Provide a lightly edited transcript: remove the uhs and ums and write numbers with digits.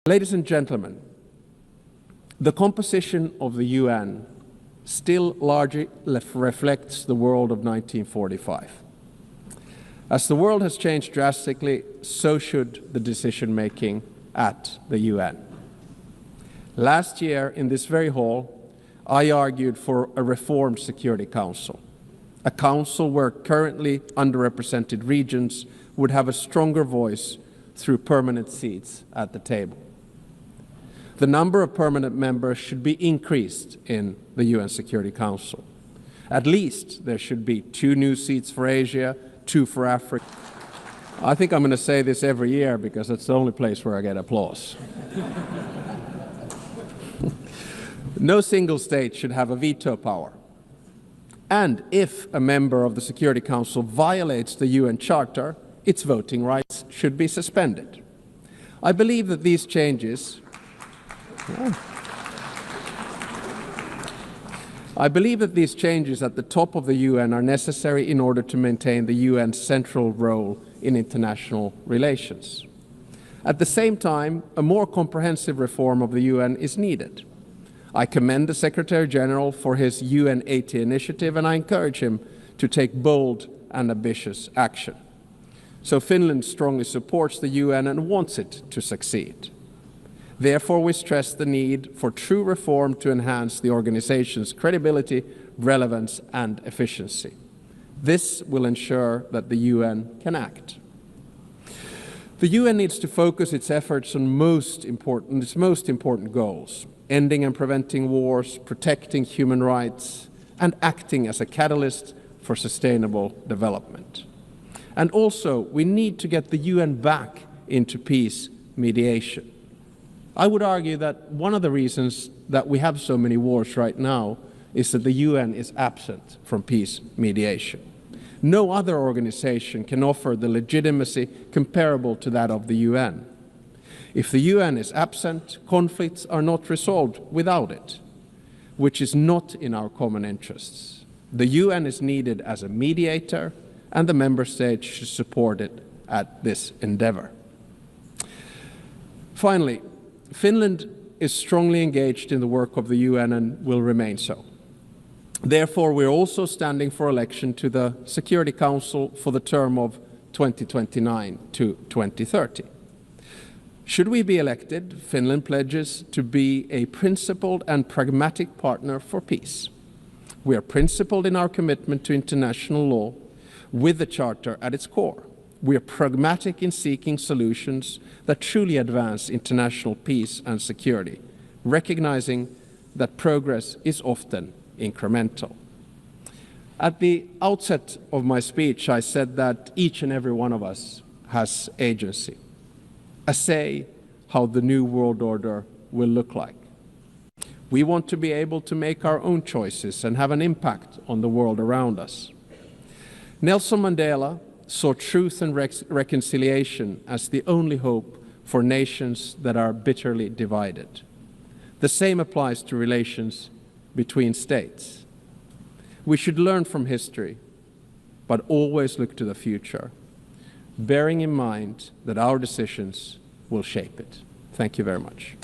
Ladies and gentlemen, the composition of the UN still largely reflects the world of 1945. As the world has changed drastically, so should the decision-making at the UN. Last year, in this very hall, I argued for a reformed Security Council, a council where currently underrepresented regions would have a stronger voice through permanent seats at the table. The number of permanent members should be increased in the UN Security Council. At least there should be 2 new seats for Asia, 2 for Africa. I think I'm going to say this every year because it's the only place where I get applause. No single state should have a veto power. And if a member of the Security Council violates the UN Charter, its voting rights should be suspended. I believe that these changes at the top of the UN are necessary in order to maintain the UN's central role in international relations. At the same time, a more comprehensive reform of the UN is needed. I commend the Secretary General for his UN 80 initiative, and I encourage him to take bold and ambitious action. So Finland strongly supports the UN and wants it to succeed. Therefore, we stress the need for true reform to enhance the organization's credibility, relevance, and efficiency. This will ensure that the UN can act. The UN needs to focus its efforts on its most important goals: ending and preventing wars, protecting human rights, and acting as a catalyst for sustainable development. And also, we need to get the UN back into peace mediation. I would argue that one of the reasons that we have so many wars right now is that the UN is absent from peace mediation. No other organization can offer the legitimacy comparable to that of the UN. If the UN is absent, conflicts are not resolved without it, which is not in our common interests. The UN is needed as a mediator, and the member states should support it at this endeavor. Finally, Finland is strongly engaged in the work of the UN and will remain so. Therefore, we're also standing for election to the Security Council for the term of 2029 to 2030. Should we be elected, Finland pledges to be a principled and pragmatic partner for peace. We are principled in our commitment to international law with the Charter at its core. We are pragmatic in seeking solutions that truly advance international peace and security, recognizing that progress is often incremental. At the outset of my speech, I said that each and every one of us has agency, a say how the new world order will look like. We want to be able to make our own choices and have an impact on the world around us. Nelson Mandela saw truth and reconciliation as the only hope for nations that are bitterly divided. The same applies to relations between states. We should learn from history, but always look to the future, bearing in mind that our decisions will shape it. Thank you very much.